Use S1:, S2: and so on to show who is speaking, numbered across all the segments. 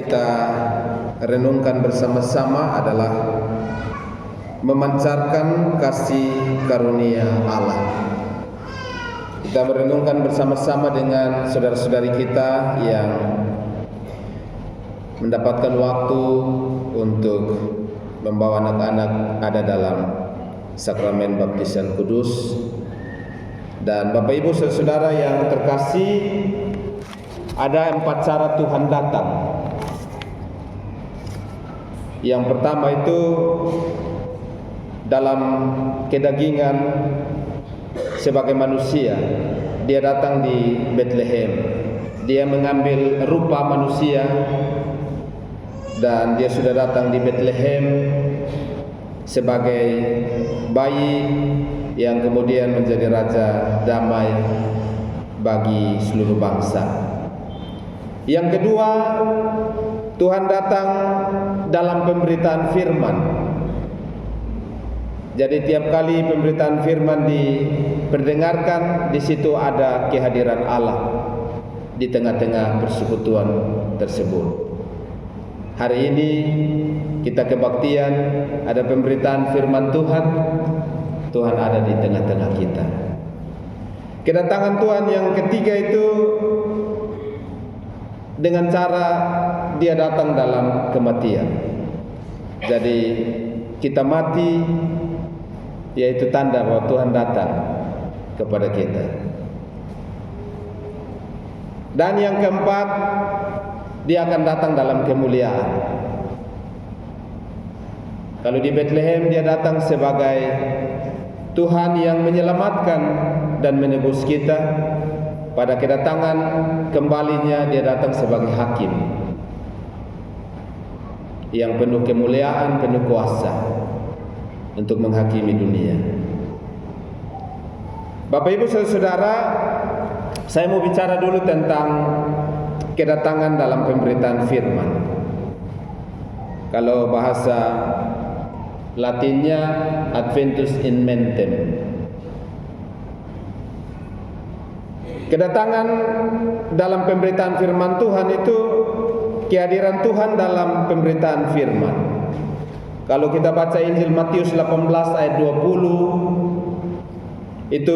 S1: kita renungkan bersama-sama adalah memancarkan kasih karunia Allah. Kita merenungkan bersama-sama dengan saudara-saudari kita yang mendapatkan waktu untuk membawa anak-anak ada dalam sakramen baptisan kudus. Dan Bapak Ibu saudara yang terkasih, ada 4 cara Tuhan datang. Yang pertama itu dalam kedagingan sebagai manusia. Dia datang di Bethlehem. Dia mengambil rupa manusia dan dia sudah datang di Bethlehem sebagai bayi yang kemudian menjadi raja damai bagi seluruh bangsa. Yang kedua, Tuhan datang dalam pemberitaan firman. Jadi tiap kali pemberitaan firman diperdengarkan, di situ ada kehadiran Allah di tengah-tengah persekutuan tersebut. Hari ini kita kebaktian, ada pemberitaan firman Tuhan. Tuhan ada di tengah-tengah kita. Kedatangan Tuhan yang ketiga itu dengan cara dia datang dalam kematian. Jadi kita mati, yaitu tanda bahwa Tuhan datang kepada kita. Dan yang keempat, dia akan datang dalam kemuliaan. Kalau di Bethlehem dia datang sebagai Tuhan yang menyelamatkan dan menebus kita. Pada kedatangan kembalinya dia datang sebagai hakim yang penuh kemuliaan, penuh kuasa untuk menghakimi dunia. Bapak Ibu saudara, saya mau bicara dulu tentang kedatangan dalam pemberitaan firman. Kalau bahasa Latinnya Adventus in Mentem. Kedatangan dalam pemberitaan firman Tuhan itu kehadiran Tuhan dalam pemberitaan firman. Kalau kita baca Injil Matius 18 ayat 20, itu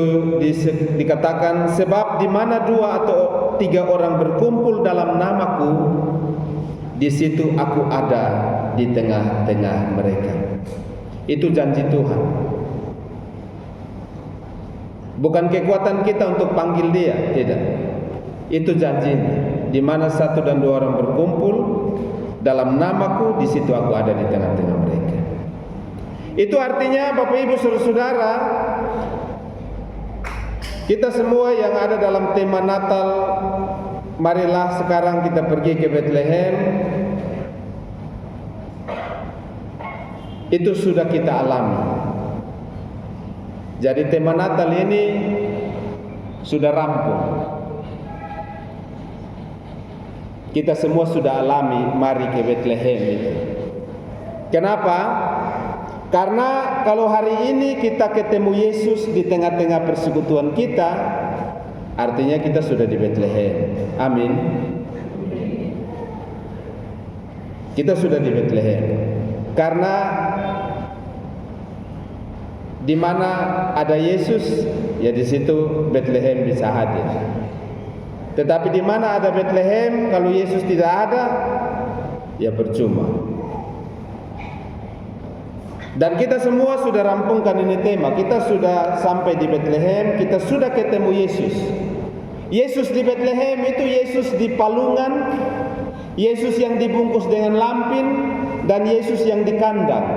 S1: dikatakan, sebab di mana 2 atau 3 orang berkumpul dalam namaku, di situ aku ada di tengah-tengah mereka. Itu janji Tuhan. Bukan kekuatan kita untuk panggil dia, tidak. Itu janjinya. Di mana 1 dan 2 orang berkumpul dalam namaku, di situ aku ada di tengah-tengah mereka. Itu artinya Bapak Ibu saudara, kita semua yang ada dalam tema Natal, marilah sekarang kita pergi ke Bethlehem. Itu sudah kita alami. Jadi tema Natal ini sudah rampung. Kita semua sudah alami mari ke Bethlehem itu. Kenapa? Karena kalau hari ini kita ketemu Yesus di tengah-tengah persekutuan kita, artinya kita sudah di Bethlehem. Amin. Kita sudah di Bethlehem. Karena di mana ada Yesus, ya di situ Bethlehem bisa hadir. Tetapi di mana ada Bethlehem, kalau Yesus tidak ada, ya percuma. Dan kita semua sudah rampungkan ini tema. Kita sudah sampai di Bethlehem, kita sudah ketemu Yesus. Yesus di Bethlehem itu Yesus di palungan, Yesus yang dibungkus dengan lampin, dan Yesus yang di kandang.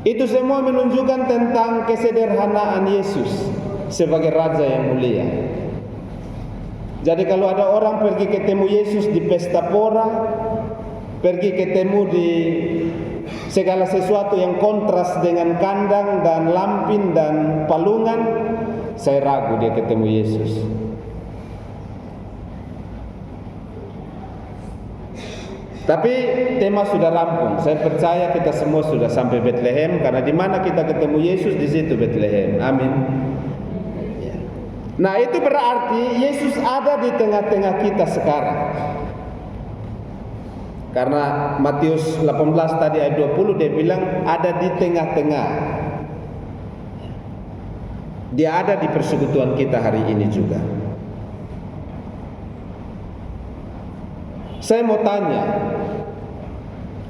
S1: Itu semua menunjukkan tentang kesederhanaan Yesus sebagai Raja yang mulia. Jadi kalau ada orang pergi ketemu Yesus di pesta pora, pergi ketemu di segala sesuatu yang kontras dengan kandang dan lampin dan palungan, saya ragu dia ketemu Yesus. Tapi tema sudah rampung. Saya percaya kita semua sudah sampai Bethlehem, karena di mana kita ketemu Yesus, di situ Bethlehem. Amin.
S2: Nah, itu berarti Yesus ada di tengah-tengah kita sekarang.
S1: Karena Matius 18 tadi ayat 20 dia bilang ada di tengah-tengah. Dia ada di persekutuan kita hari ini juga. Saya mau tanya,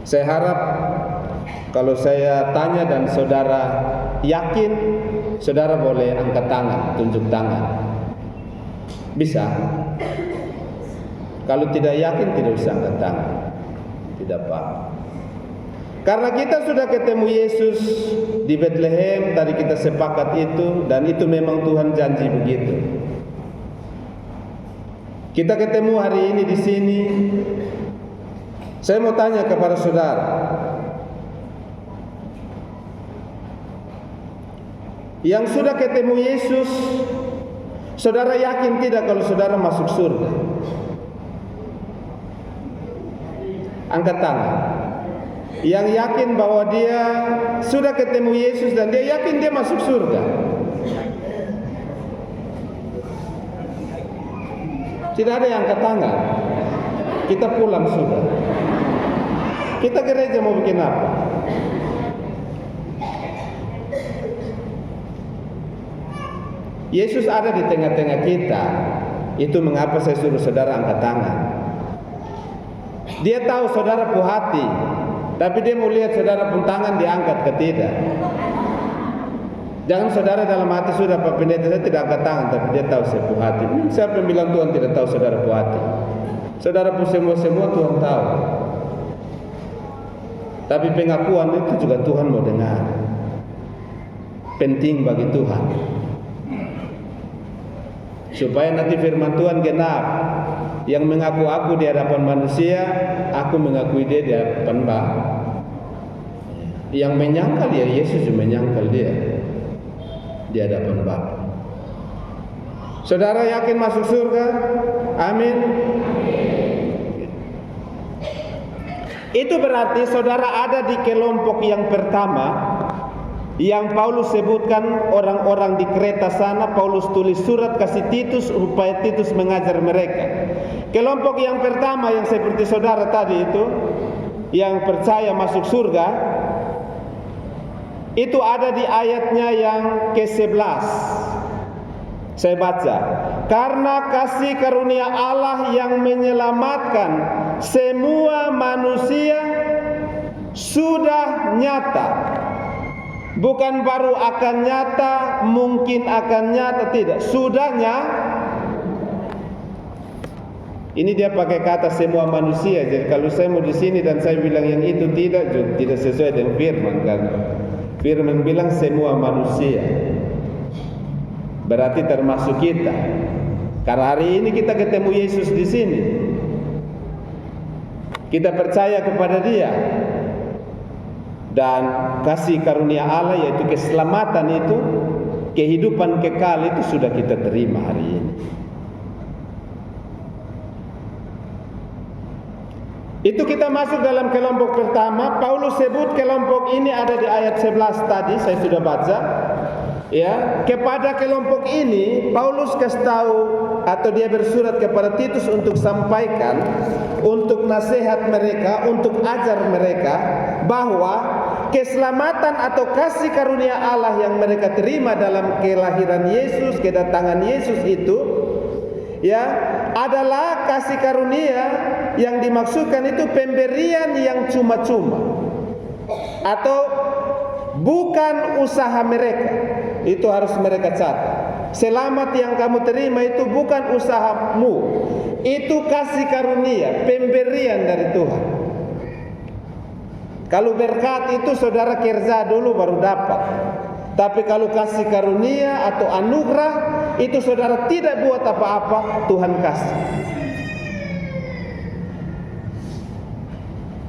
S1: saya harap kalau saya tanya dan saudara yakin, saudara boleh angkat tangan, tunjuk tangan. Bisa? Kalau tidak yakin tidak usah angkat tangan. Tidak apa. Karena kita sudah ketemu Yesus di Bethlehem, tadi kita sepakat itu, dan itu memang Tuhan janji begitu. Kita ketemu hari ini di sini. Saya mau tanya kepada saudara, yang sudah ketemu Yesus, saudara yakin tidak kalau saudara masuk surga? Angkat tangan. Yang yakin bahwa dia sudah ketemu Yesus dan dia yakin dia masuk surga. Tidak ada yang angkat tangan. Kita pulang sudah. Kita gereja mau bikin apa? Yesus ada di tengah-tengah kita. Itu mengapa saya suruh saudara angkat tangan. Dia tahu saudara punya hati, tapi dia mau lihat saudara pun tangan diangkat ke tidak. Jangan saudara dalam hati sudah Pak Pendeta saya tidak angkat tangan, tapi dia tahu saya punya hati. Siapa yang bilang Tuhan tidak tahu saudara punya hati? Saudara pun semua Tuhan tahu. Tapi pengakuan itu juga Tuhan mau dengar. Penting bagi Tuhan. Supaya nanti firman Tuhan genap. Yang mengaku aku di hadapan manusia, aku mengakui dia di hadapan Bapa. Yang menyangkal ya Yesus juga menyangkal dia di hadapan Bapa. Saudara yakin masuk surga? Amin. Itu berarti saudara ada di kelompok yang pertama yang Paulus sebutkan orang-orang di Kreta sana. Paulus tulis surat kasih Titus supaya Titus mengajar mereka. Kelompok yang pertama yang seperti saudara tadi itu, yang percaya masuk surga, itu ada di ayatnya yang ke-11. Saya baca, karena kasih karunia Allah yang menyelamatkan semua manusia sudah nyata. Bukan baru akan nyata, mungkin akan nyata, tidak. Sudahnya. Ini dia pakai kata semua manusia. Jadi kalau saya mau di sini dan saya bilang yang itu tidak sesuai dengan firman kan. Firman bilang semua manusia. Berarti termasuk kita. Karena hari ini kita ketemu Yesus di sini. Kita percaya kepada Dia. Dan kasih karunia Allah yaitu keselamatan itu, kehidupan kekal itu sudah kita terima hari ini. Itu kita masuk dalam kelompok pertama. Paulus sebut kelompok ini ada di ayat 11 tadi, saya sudah baca. Ya, kepada kelompok ini Paulus kasih tahu atau dia bersurat kepada Titus untuk sampaikan, untuk nasihat mereka, untuk ajar mereka bahwa keselamatan atau kasih karunia Allah yang mereka terima dalam kelahiran Yesus, kedatangan Yesus itu, ya, adalah kasih karunia yang dimaksudkan itu pemberian yang cuma-cuma atau bukan usaha mereka. Itu harus mereka catat. Selamat yang kamu terima itu bukan usahamu. Itu kasih karunia, pemberian dari Tuhan. Kalau berkat itu saudara kerja dulu baru dapat. Tapi kalau kasih karunia atau anugerah itu saudara tidak buat apa-apa, Tuhan kasih.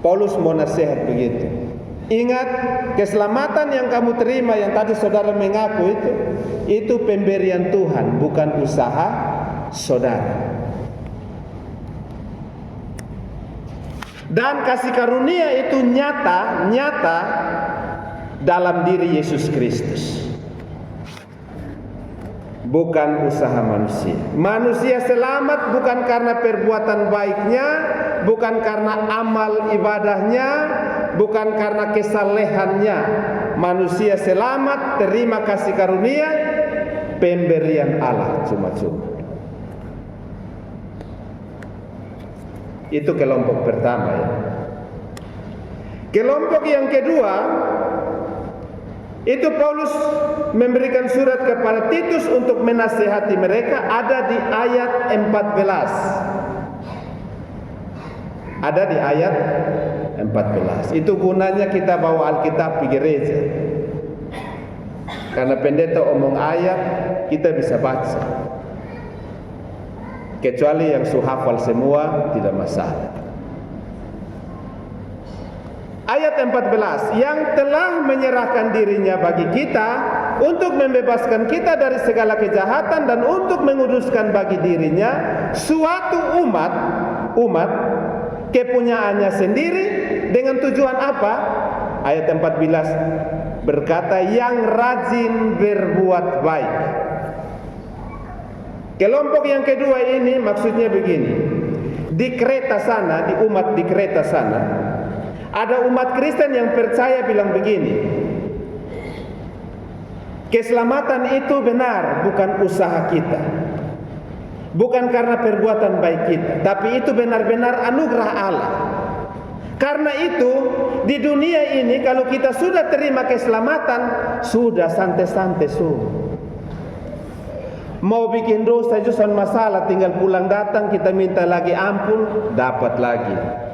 S1: Paulus mau nasihat begitu. Ingat, keselamatan yang kamu terima yang tadi saudara mengaku itu pemberian Tuhan, bukan usaha saudara. Dan kasih karunia itu nyata dalam diri Yesus Kristus. Bukan usaha manusia. Manusia selamat bukan karena perbuatan baiknya bukan karena amal ibadahnya, bukan karena kesalehannya. Manusia selamat, terima kasih karunia, pemberian Allah cuma-cuma. Itu kelompok pertama ya. Kelompok yang kedua, itu Paulus memberikan surat kepada Titus untuk menasihati mereka, ada di ayat 14. Ada di ayat 14. Itu gunanya kita bawa Alkitab di gereja. Karena pendeta omong ayat, kita bisa baca. Kecuali yang suhafal semua, tidak masalah. Ayat 14, yang telah menyerahkan dirinya bagi kita untuk membebaskan kita dari segala kejahatan dan untuk menguduskan bagi dirinya suatu umat kepunyaannya sendiri, dengan tujuan apa? Ayat 14 berkata, yang rajin berbuat baik. Kelompok yang kedua ini maksudnya begini. Di Kreta sana, di umat di Kreta sana, ada umat Kristen yang percaya bilang begini, keselamatan itu benar bukan usaha kita, bukan karena perbuatan baik kita, tapi itu benar-benar anugerah Allah. Karena itu di dunia ini kalau kita sudah terima keselamatan, sudah santai-santai sudah. Mau bikin dosa justru masalah, tinggal pulang datang kita minta lagi ampun, dapat lagi.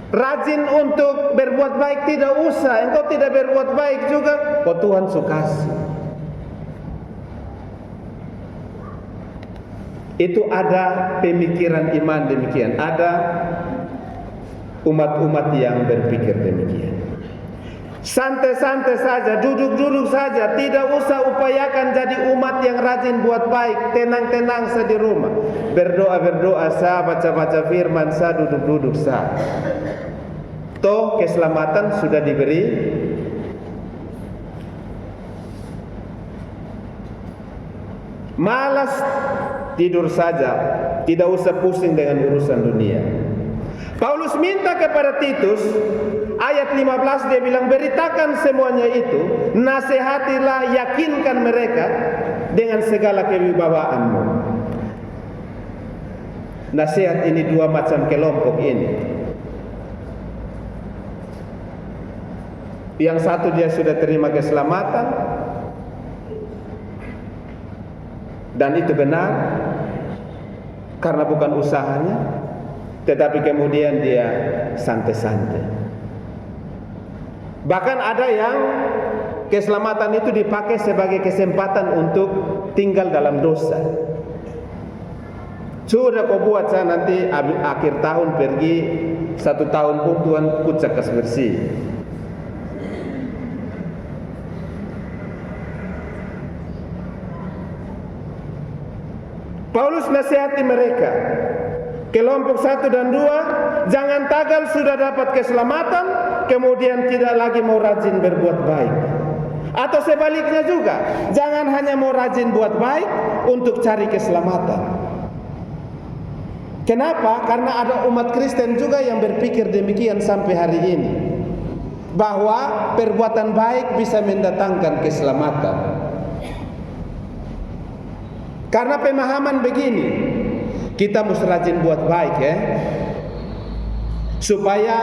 S1: Rajin untuk berbuat baik tidak usah, engkau tidak berbuat baik juga, kok Tuhan sukasi. Itu ada pemikiran iman demikian, ada umat-umat yang berpikir demikian. Santai-santai saja, duduk-duduk saja, tidak usah upayakan jadi umat yang rajin buat baik, tenang-tenang saja di rumah. Berdoa-berdoa sah, baca-baca firman sah, duduk-duduk sah. Toh keselamatan sudah diberi. Malas tidur saja, tidak usah pusing dengan urusan dunia. Paulus minta kepada Titus, ayat 15 dia bilang, beritakan semuanya itu, nasihatilah, yakinkan mereka dengan segala kewibawaanmu. Nasihat ini dua macam kelompok ini. Yang satu dia sudah terima keselamatan, dan itu benar karena bukan usahanya, tetapi kemudian dia santai-santai. Bahkan ada yang keselamatan itu dipakai sebagai kesempatan untuk tinggal dalam dosa. Sudah kau buat saya nanti akhir tahun pergi 1 tahun pun Tuhan kucak kas bersih. Paulus nasihati mereka, kelompok 1 dan 2, jangan tagal sudah dapat keselamatan, kemudian tidak lagi mau rajin berbuat baik. Atau sebaliknya juga, jangan hanya mau rajin buat baik untuk cari keselamatan. Kenapa? Karena ada umat Kristen juga yang berpikir demikian sampai hari ini, bahwa perbuatan baik bisa mendatangkan keselamatan. Karena pemahaman begini, kita mesti rajin buat baik ya, supaya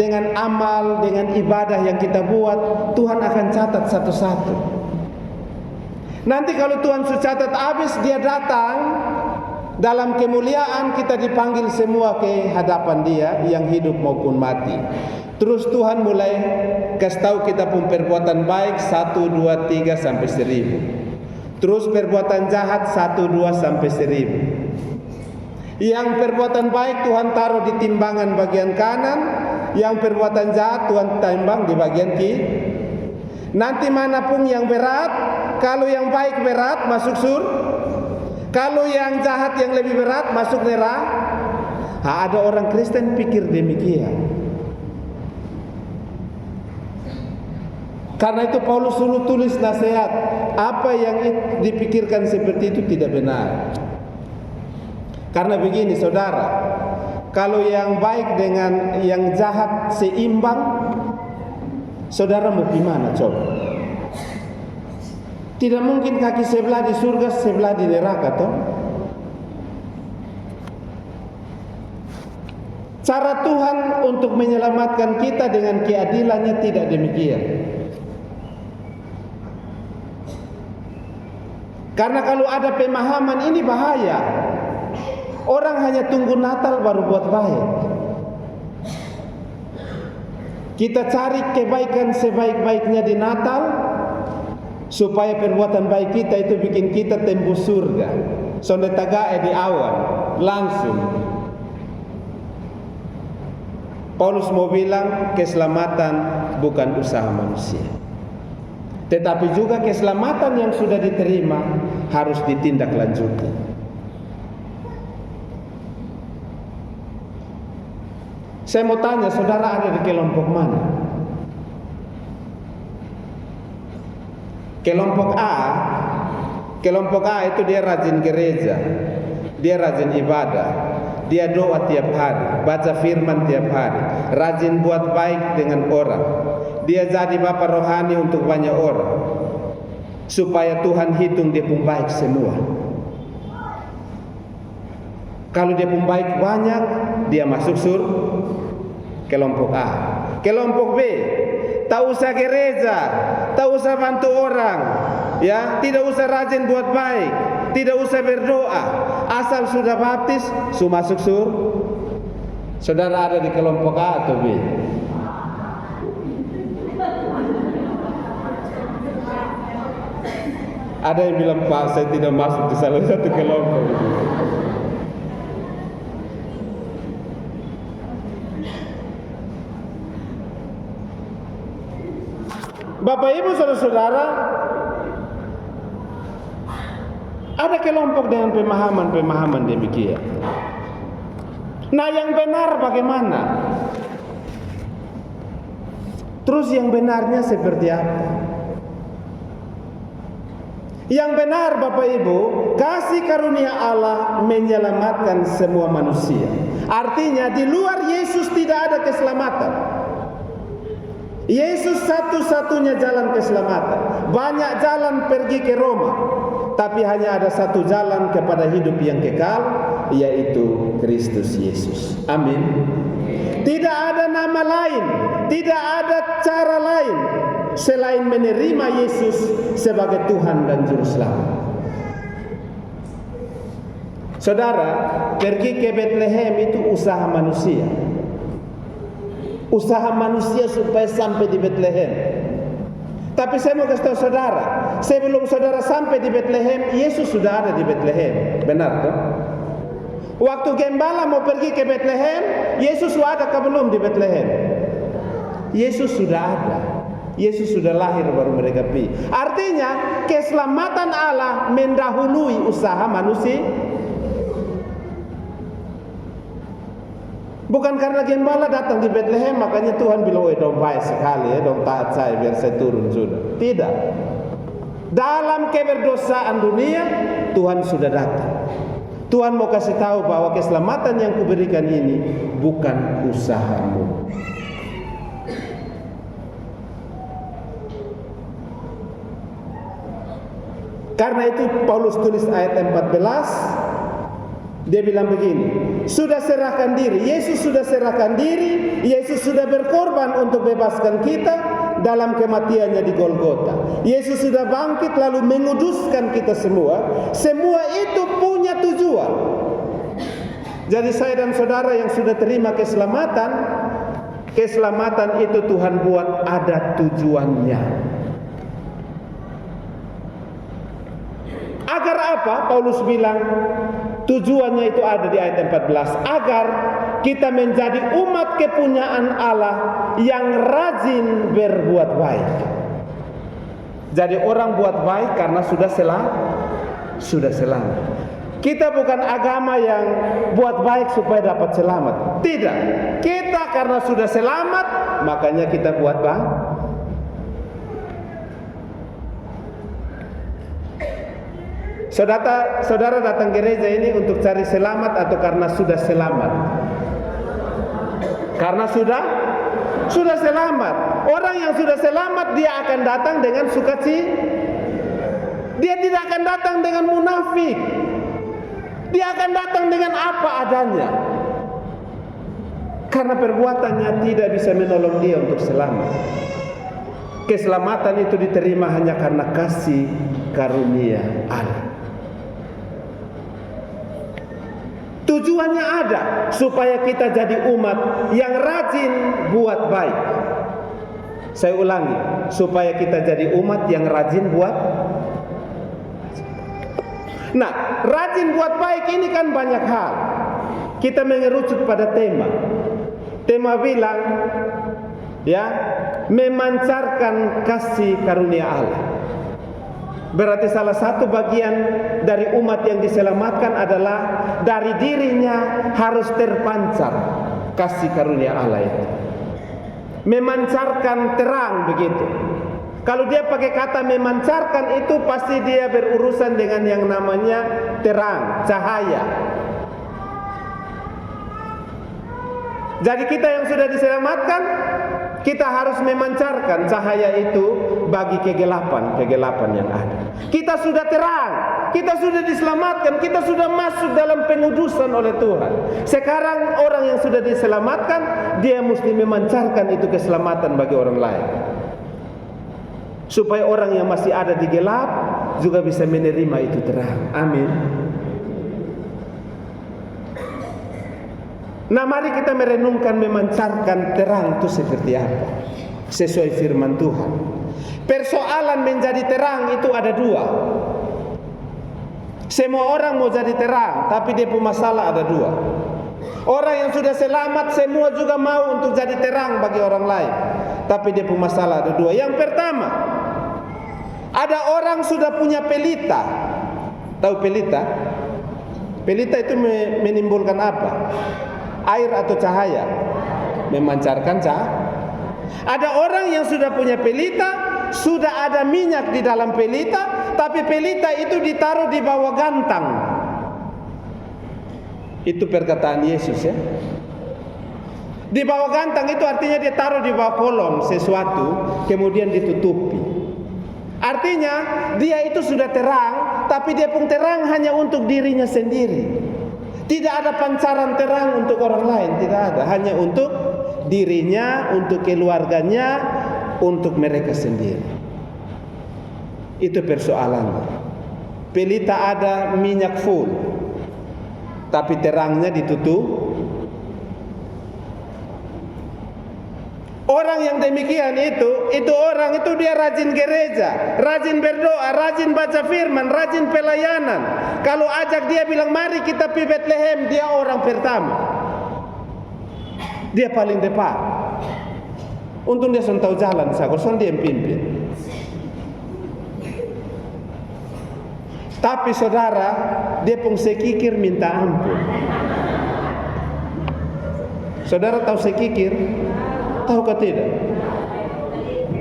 S1: dengan amal, dengan ibadah yang kita buat, Tuhan akan catat satu-satu. Nanti kalau Tuhan sudah catat habis, dia datang dalam kemuliaan, kita dipanggil semua ke hadapan dia, yang hidup maupun mati. Terus Tuhan mulai kasih tahu kita pun perbuatan baik 1, 2, 3 sampai 1000. Terus perbuatan jahat 1, 2 sampai 1000. Yang perbuatan baik Tuhan taruh di timbangan bagian kanan, yang perbuatan jahat Tuhan timbang di bagian kiri. Nanti manapun yang berat, kalau yang baik berat masuk surga, kalau yang jahat yang lebih berat masuk neraka. Ada orang Kristen pikir demikian. Karena itu Paulus suruh tulis nasihat. Apa yang dipikirkan seperti itu tidak benar. Karena begini saudara, kalau yang baik dengan yang jahat seimbang, saudara mau gimana coba? Tidak mungkin kaki sebelah di surga, sebelah di neraka toh. Cara Tuhan untuk menyelamatkan kita dengan keadilannya tidak demikian. Karena kalau ada pemahaman ini bahaya. Orang hanya tunggu Natal baru buat baik. Kita cari kebaikan sebaik-baiknya di Natal, supaya perbuatan baik kita itu bikin kita tembus surga. Sonde tagae di awan langsung. Paulus mau bilang keselamatan bukan usaha manusia, tetapi juga keselamatan yang sudah diterima harus ditindaklanjuti. Saya mau tanya, saudara ada di kelompok mana? Kelompok A itu dia rajin gereja, dia rajin ibadah, dia doa tiap hari, baca firman tiap hari, rajin buat baik dengan orang. Dia jadi bapak rohani untuk banyak orang, supaya Tuhan hitung dia pun baik semua. Kalau dia pun baik banyak, dia masuk kelompok A. Kelompok B, tak usah gereja, tak usah bantu orang, ya, tidak usah rajin buat baik, tidak usah berdoa, asal sudah baptis, masuk Saudara ada di kelompok A atau B? Ada yang bilang, Pak, saya tidak masuk di salah satu kelompok. Bapak Ibu saudara-saudara, ada kelompok dengan pemahaman demikian. Nah, yang benar bagaimana? Terus yang benarnya seperti apa? Yang benar Bapak Ibu, kasih karunia Allah menyelamatkan semua manusia. Artinya di luar Yesus tidak ada keselamatan. Yesus satu-satunya jalan keselamatan. Banyak jalan pergi ke Roma, tapi hanya ada satu jalan kepada hidup yang kekal, yaitu Kristus Yesus. Amin. Tidak ada nama lain, tidak ada cara lain selain menerima Yesus sebagai Tuhan dan Juru Selamat. Saudara, pergi ke Bethlehem itu usaha manusia. Usaha manusia supaya sampai di Bethlehem. Tapi saya mau kasih tahu saudara, sebelum saudara sampai di Bethlehem, Yesus sudah ada di Bethlehem. Benar kan? Waktu gembala mau pergi ke Bethlehem, Yesus sudah ada atau belum di Bethlehem? Yesus sudah ada. Yesus sudah lahir baru mereka pergi. Artinya keselamatan Allah mendahului usaha manusia. Bukan karena gembala datang di Bethlehem makanya Tuhan bilang, "Oh, dong baik sekali ya, dong taat saya biar saya turun sudah." Tidak. Dalam keberdosaan dunia Tuhan sudah datang. Tuhan mau kasih tahu bahwa keselamatan yang kuberikan ini bukan usahamu. Karena itu Paulus tulis ayat 14, dia bilang begini, sudah serahkan diri, Yesus sudah serahkan diri, Yesus sudah berkorban untuk bebaskan kita dalam kematiannya di Golgota. Yesus sudah bangkit lalu menguduskan kita semua. Semua itu punya tujuan. Jadi saya dan saudara yang sudah terima keselamatan, keselamatan itu Tuhan buat ada tujuannya. Agar apa? Paulus bilang tujuannya itu ada di ayat 14. Agar kita menjadi umat kepunyaan Allah yang rajin berbuat baik. Jadi orang buat baik karena sudah selamat. Kita bukan agama yang buat baik supaya dapat selamat. Tidak. Kita karena sudah selamat, makanya kita buat baik. Saudara datang gereja ini untuk cari selamat atau karena sudah selamat? Karena sudah selamat. Orang yang sudah selamat dia akan datang dengan sukacita. Dia tidak akan datang dengan munafik. Dia akan datang dengan apa adanya. Karena perbuatannya tidak bisa menolong dia untuk selamat. Keselamatan itu diterima hanya karena kasih karunia Allah. Tujuannya ada supaya kita jadi umat yang rajin buat baik. Saya ulangi, supaya kita jadi umat yang rajin buat. Nah, rajin buat baik ini kan banyak hal. Kita mengerucut pada tema. Tema bilang, ya, memancarkan kasih karunia Allah. Berarti salah satu bagian dari umat yang diselamatkan adalah dari dirinya harus terpancar kasih karunia Allah itu. Memancarkan terang begitu. Kalau dia pakai kata memancarkan itu pasti dia berurusan dengan yang namanya terang, cahaya. Jadi kita yang sudah diselamatkan, kita harus memancarkan cahaya itu bagi kegelapan yang ada. Kita sudah terang, kita sudah diselamatkan, kita sudah masuk dalam pengudusan oleh Tuhan. Sekarang orang yang sudah diselamatkan, dia mesti memancarkan itu keselamatan bagi orang lain. Supaya orang yang masih ada di gelap juga bisa menerima itu terang. Amin. Nah, mari kita merenungkan memancarkan terang itu seperti apa sesuai firman Tuhan. Persoalan menjadi terang itu ada dua. Semua orang mau jadi terang, tapi dia punya masalah ada dua. Orang yang sudah selamat semua juga mau untuk jadi terang bagi orang lain, tapi dia punya masalah ada dua. Yang pertama, ada orang sudah punya pelita. Tahu pelita? Pelita itu menimbulkan apa? Air atau cahaya? Memancarkan cahaya. Ada orang yang sudah punya pelita, sudah ada minyak di dalam pelita, tapi pelita itu ditaruh di bawah gantang. Itu perkataan Yesus, ya. Di bawah gantang itu artinya dia taruh di bawah kolong sesuatu, kemudian ditutupi. Artinya dia itu sudah terang, tapi dia pun terang hanya untuk dirinya sendiri. Tidak ada pancaran terang untuk orang lain, tidak ada. Hanya untuk dirinya, untuk keluarganya, untuk mereka sendiri. Itu persoalannya. Pelita ada minyak full, tapi terangnya ditutup. Orang yang demikian itu orang itu dia rajin gereja, rajin berdoa, rajin baca firman, rajin pelayanan. Kalau ajak dia bilang mari kita pergi Bethlehem, dia orang pertama. Dia paling depan. Untung dia sudah tahu jalan, seharusnya dia yang pimpin. Tapi saudara, dia pun sekikir minta ampun. Saudara tahu sekikir? Tahu ke tidak?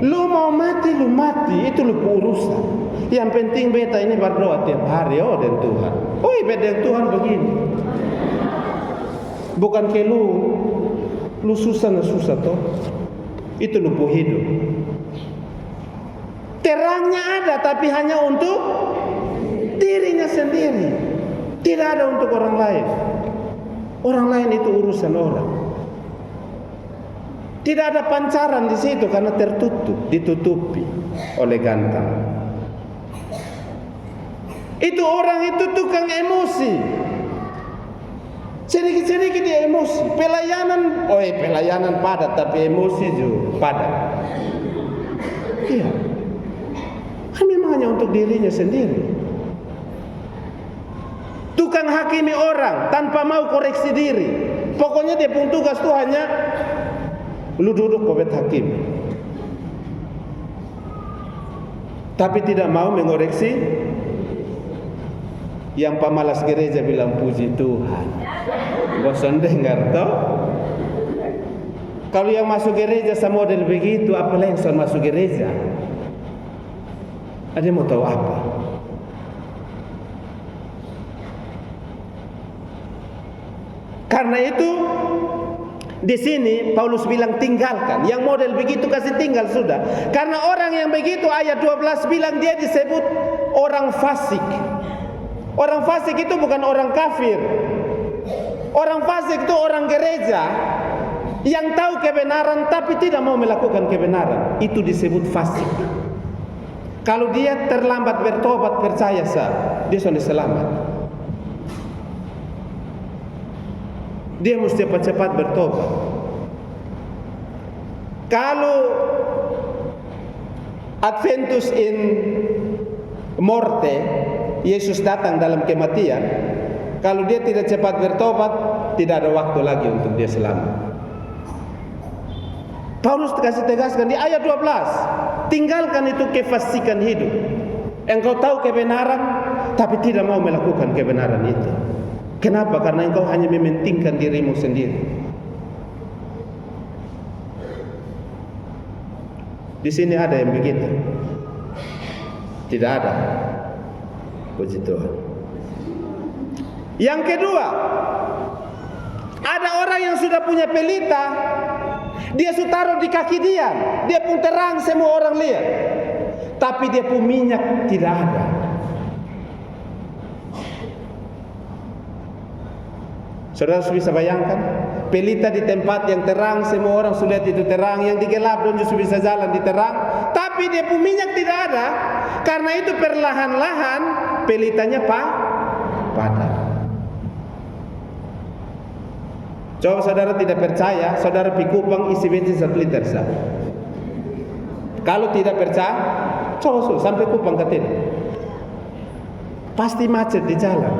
S1: Lu mau mati, lu mati, itu lu urusan. Yang penting beta ini berdoa tiap hari, oh dan Tuhan. Oh beta dengan Tuhan begini. Bukan ke lu susah toh. Itu lu hidup. Terangnya ada tapi hanya untuk dirinya sendiri. Tidak ada untuk orang lain. Orang lain itu urusan orang. Tidak ada pancaran di situ karena tertutup, ditutupi oleh gantang. Itu orang itu tukang emosi. Sedikit-sedikit dia emosi. Pelayanan padat tapi emosi juga padat. Iya. Kan memang hanya untuk dirinya sendiri. Tukang hakimi orang tanpa mau koreksi diri. Pokoknya dia pun tugas tuh hanya lu duduk pebet hakim, tapi tidak mau mengoreksi. Yang pemalas gereja bilang puji Tuhan. Bosan dengar toh. Kalau yang masuk gereja sama model begitu, apalagi yang sudah masuk gereja? Ada yang mau tahu apa? Karena itu di sini Paulus bilang tinggalkan. Yang model begitu kasih tinggal sudah. Karena orang yang begitu ayat 12 bilang dia disebut orang fasik. Orang fasik itu bukan orang kafir. Orang fasik itu orang gereja yang tahu kebenaran tapi tidak mau melakukan kebenaran. Itu disebut fasik. Kalau dia terlambat bertobat, percaya dia sudah selamat. Dia mesti cepat-cepat bertobat. Kalau Adventus in morte, Yesus datang dalam kematian, kalau dia tidak cepat bertobat, tidak ada waktu lagi untuk dia selamat. Paulus kasih tegaskan di ayat 12, tinggalkan itu kefasikan hidup. Engkau tahu kebenaran, tapi tidak mau melakukan kebenaran itu. Kenapa? Karena engkau hanya mementingkan dirimu sendiri. Di sini ada yang begitu? Tidak ada. Puji Tuhan. Yang kedua, ada orang yang sudah punya pelita, dia sudah taruh di kaki dia pun terang semua orang lihat, tapi dia pun minyak tidak ada. Saudara bisa bayangkan, pelita di tempat yang terang, semua orang sudah lihat itu terang, yang di gelap dan justru bisa jalan di terang, tapi dia pun minyak tidak ada. Karena itu perlahan-lahan pelitanya padam. Coba saudara tidak percaya, saudara pergi Kupang isi bensin 1 liter sah. Kalau tidak percaya, coba sampai Kupang ke tidak, pasti macet di jalan,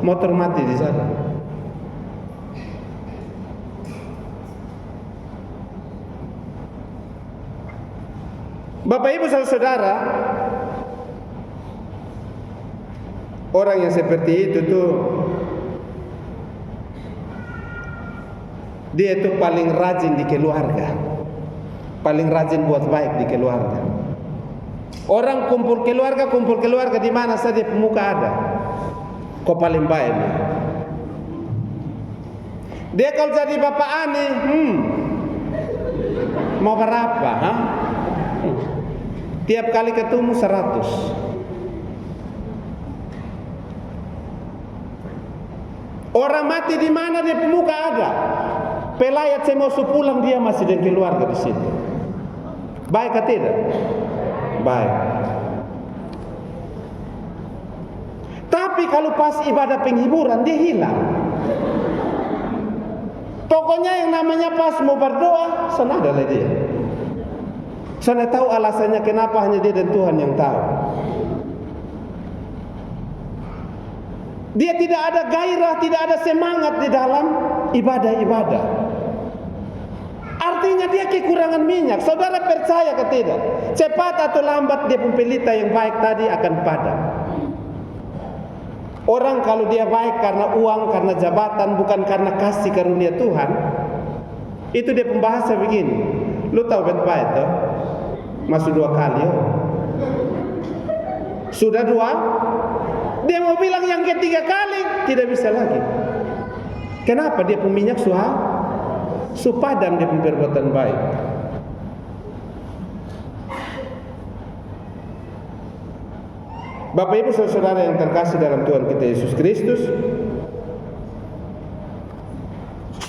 S1: motor mati di jalan. Bapak Ibu saudara, orang yang seperti itu tuh dia itu paling rajin di keluarga, paling rajin buat baik di keluarga. Orang kumpul keluarga di mana saja pemuka ada, kok paling baik nih. Dia kalau jadi bapak ani, mau berapa? Tiap kali ketemu 100. Orang mati di mana dia pemuka ada. Pelayat saya mau pulang dia masih dengan keluarga di situ. Baik atau tidak? Baik. Tapi kalau pas ibadah penghiburan dia hilang. Pokoknya yang namanya pas mau berdoa, sana adalah dia. Saya tahu alasannya kenapa, hanya dia dan Tuhan yang tahu. Dia tidak ada gairah, tidak ada semangat di dalam ibadah-ibadah. Artinya dia kekurangan minyak. Saudara percaya ke tidak? Cepat atau lambat dia pelita yang baik tadi akan padam. Orang kalau dia baik karena uang, karena jabatan, bukan karena kasih karunia Tuhan, itu dia pembahasa begini. Lu tahu baik toh? Masuk 2 kali, sudah 2. Dia mau bilang yang ketiga kali tidak bisa lagi. Kenapa? Dia peminyak padam dia perbuatan baik. Bapak Ibu saudara yang terkasih dalam Tuhan kita Yesus Kristus,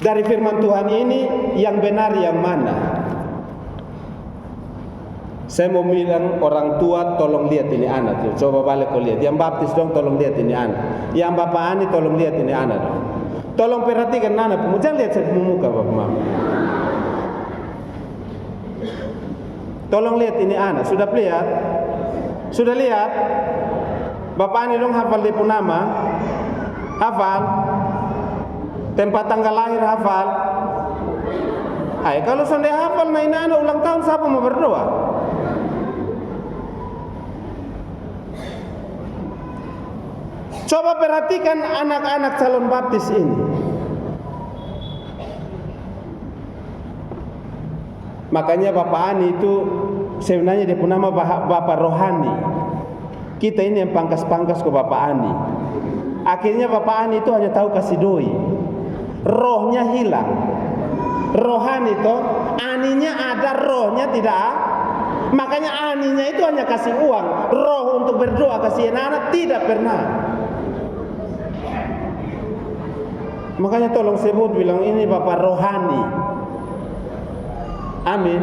S1: dari firman Tuhan ini yang benar yang mana? Saya mau bilang orang tua tolong lihat ini anak. Coba balik kau lihat. Yang baptis dong tolong lihat ini anak. Yang bapak ani tolong lihat ini anak dong. Tolong perhatikan anak. Jangan lihat saya muka bapak mama. Tolong lihat ini anak. Sudah lihat? Sudah lihat? Bapak ani dong hafal dia pun nama. Hafal. Tempat tanggal lahir hafal. Kalau sudah hafal main anak ulang tahun siapa mau berdoa? Coba perhatikan anak-anak calon baptis ini. Makanya Bapak Ani itu sebenarnya dia pun nama Bapak Rohani. Kita ini yang pangkas-pangkas ke Bapak Ani. Akhirnya Bapak Ani itu hanya tahu kasih doi. rohnya hilang. Rohani toh, aninya ada, rohnya tidak. Makanya aninya itu hanya kasih uang, roh untuk berdoa kasih anak tidak pernah. Makanya tolong sebut bilang ini Bapak rohani. Amin.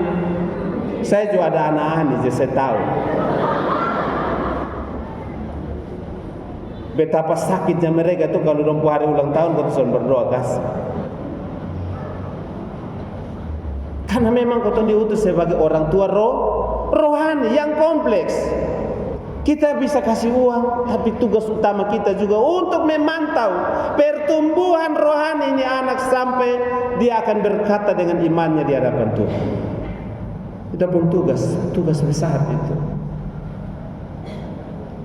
S1: Saya juga ada anak ani, jadi saya tahu betapa sakitnya mereka tuh kalau 20 hari ulang tahun kau sudah berdoa kasih. Karena memang kau diutus sebagai orang tua rohani yang kompleks. Kita bisa kasih uang, tapi tugas utama kita juga untuk memantau pertumbuhan rohani ini anak sampai dia akan berkata dengan imannya di hadapan Tuhan. Itu pun tugas besar itu.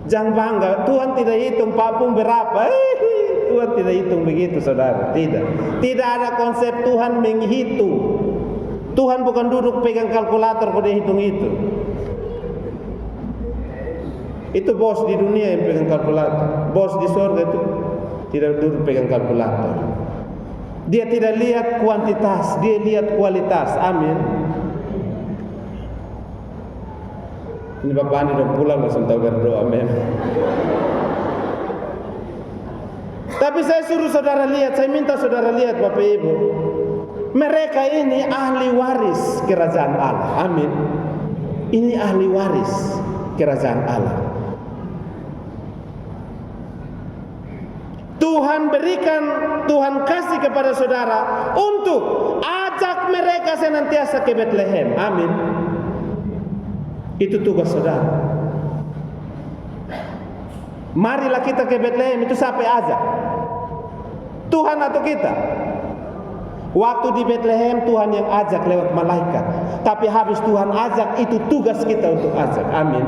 S1: Jangan bangga, Tuhan tidak hitung papung berapa. Tuhan tidak hitung begitu, saudara. Tidak ada konsep Tuhan menghitung. Tuhan bukan duduk pegang kalkulator kok dia hitung itu. Itu bos di dunia yang pegang kalkulator. Bos di surga itu tidak duduk pegang kalkulator. Dia tidak lihat kuantitas, dia lihat kualitas. Amin. Ini Bapak Andi udah pulang langsung tahu berdoa memang. Tapi saya suruh saudara lihat, saya minta saudara lihat Bapak Ibu. Mereka ini ahli waris kerajaan Allah. Amin. Ini ahli waris kerajaan Allah. Tuhan kasih kepada saudara untuk ajak mereka senantiasa ke Bethlehem. Amin. Itu tugas saudara. Marilah kita ke Bethlehem, itu siapa ajak? Tuhan atau kita? Waktu di Bethlehem Tuhan yang ajak lewat malaikat. Tapi habis Tuhan ajak, itu tugas kita untuk ajak. Amin.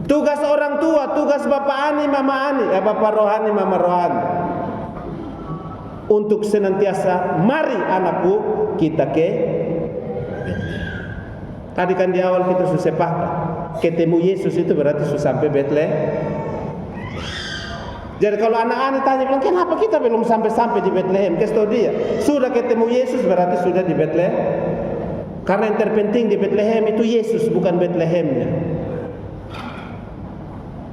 S1: Tugas orang tua, tugas Bapak Ani, Mama Ani, Bapak Rohani, Mama Rohani, untuk senantiasa mari anakku kita ke Bethlehem. Tadi kan di awal kita sudah sepakat, ketemu Yesus itu berarti sudah sampai Bethlehem. Jadi kalau anak-anak tanya bilang kenapa kita belum sampai di Bethlehem? Kasih dia sudah ketemu Yesus berarti sudah di Bethlehem. Karena yang terpenting di Bethlehem itu Yesus, bukan Bethlehemnya.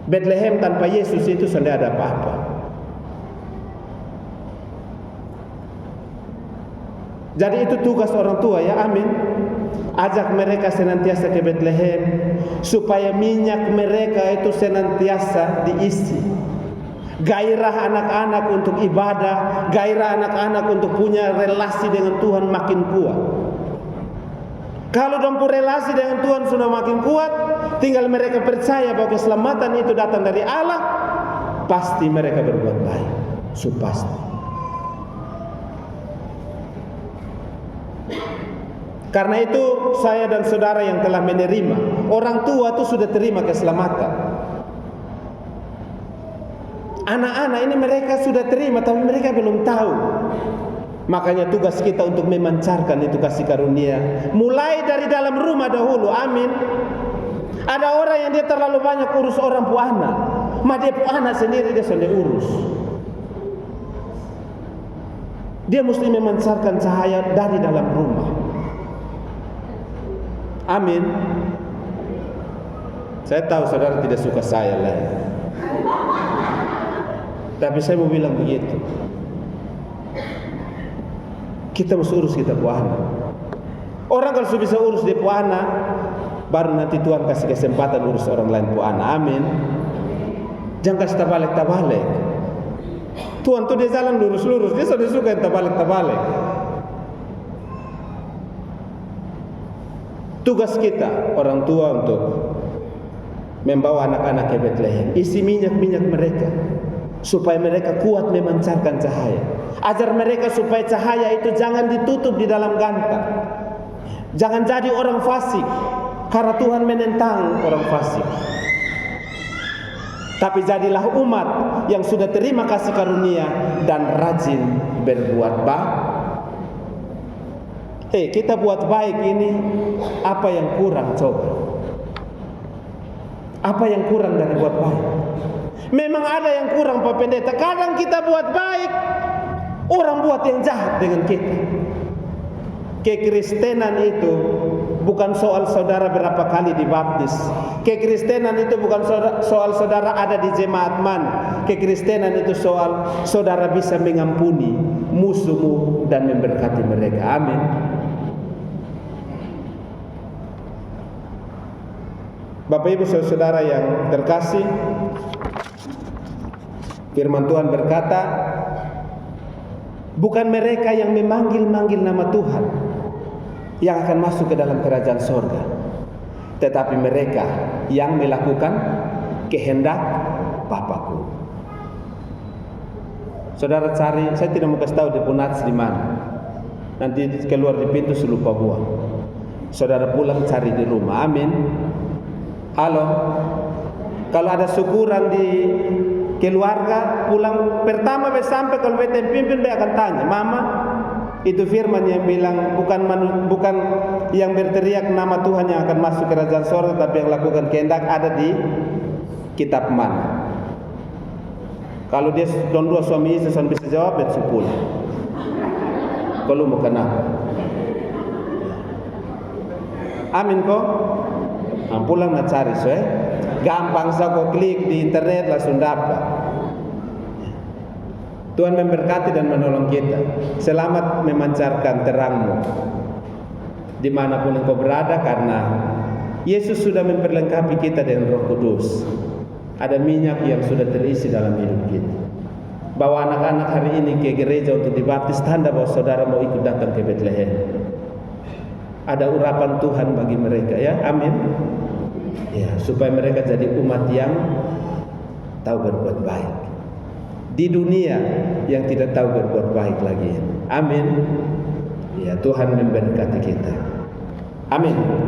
S1: Bethlehem tanpa Yesus itu sudah ada apa-apa. Jadi itu tugas orang tua ya, amin. Ajak mereka senantiasa ke Bethlehem supaya minyak mereka itu senantiasa diisi. Gairah anak-anak untuk ibadah, gairah anak-anak untuk punya relasi dengan Tuhan makin kuat. Kalau dompu relasi dengan Tuhan sudah makin kuat, tinggal mereka percaya bahwa keselamatan itu datang dari Allah, pasti mereka berbuat baik. Pasti. Karena itu saya dan saudara yang telah menerima, orang tua itu sudah terima keselamatan. Anak-anak ini mereka sudah terima, tapi mereka belum tahu. Makanya tugas kita untuk memancarkan itu kasih karunia, mulai dari dalam rumah dahulu. Amin. Ada orang yang dia terlalu banyak urus orang puana, dia puana sendiri dia sudah urus. Dia mesti memancarkan cahaya dari dalam rumah. Amin. Saya tahu saudara tidak suka saya lah, tapi saya mau bilang begitu. Kita mesti urus kita puana. Orang kalau sudah bisa urus di puana, baru nanti Tuhan kasih kesempatan urus orang lain puana. Amin. Jangan kasih tabalik-tabalik. Tuhan tuh dia jalan lurus-lurus, dia sudah suka yang tabalik-tabalik. Tugas kita orang tua untuk membawa anak-anak ke Bethlehem, isi minyak-minyak mereka supaya mereka kuat memancarkan cahaya. Ajar mereka supaya cahaya itu jangan ditutup di dalam gantang. Jangan jadi orang fasik, karena Tuhan menentang orang fasik. Tapi jadilah umat yang sudah terima kasih karunia dan rajin berbuat baik. Kita buat baik ini, apa yang kurang coba? Apa yang kurang dari buat baik? Memang ada yang kurang Pak Pendeta. Kadang kita buat baik, Orang buat yang jahat dengan kita. Kekristenan itu bukan soal saudara berapa kali dibaptis. Kekristenan itu bukan soal saudara ada di jemaat mana. Kekristenan itu soal saudara bisa mengampuni musuhmu dan memberkati mereka. Amin. Bapak Ibu saudara yang terkasih, firman Tuhan berkata, bukan mereka yang memanggil-manggil nama Tuhan yang akan masuk ke dalam kerajaan sorga, tetapi mereka yang melakukan kehendak Bapakku. Saudara cari, saya tidak mau kasih tahu deponats di mana. Nanti keluar di pintu lupa buang. Saudara pulang cari di rumah. Amin. Halo. Kalau ada syukuran di keluarga, pulang pertama sampai kalau bete pimpin dia akan tanya, "Mama, itu firman yang bilang bukan yang berteriak nama Tuhan yang akan masuk kerajaan surga, tapi yang lakukan kehendak ada di kitab mana?" Kalau dia don dua suami istri bisa jawab, bet sepuluh. Kalau mau kenapa? Amin kok. Pulang nak cari gampang saja kau klik di internet langsung dapat. Tuhan memberkati dan menolong kita. Selamat memancarkan terangmu dimanapun engkau berada, karena Yesus sudah memperlengkapi kita dengan Roh Kudus. Ada minyak yang sudah terisi dalam hidup kita. Bawa anak-anak hari ini ke gereja untuk dibaptis, tanda bahwa saudara mau ikut datang ke Bethlehem. Ada urapan Tuhan bagi mereka, ya. Amin. Ya, supaya mereka jadi umat yang tahu berbuat baik di dunia yang tidak tahu berbuat baik lagi. Amin. Ya, Tuhan memberkati kita. Amin.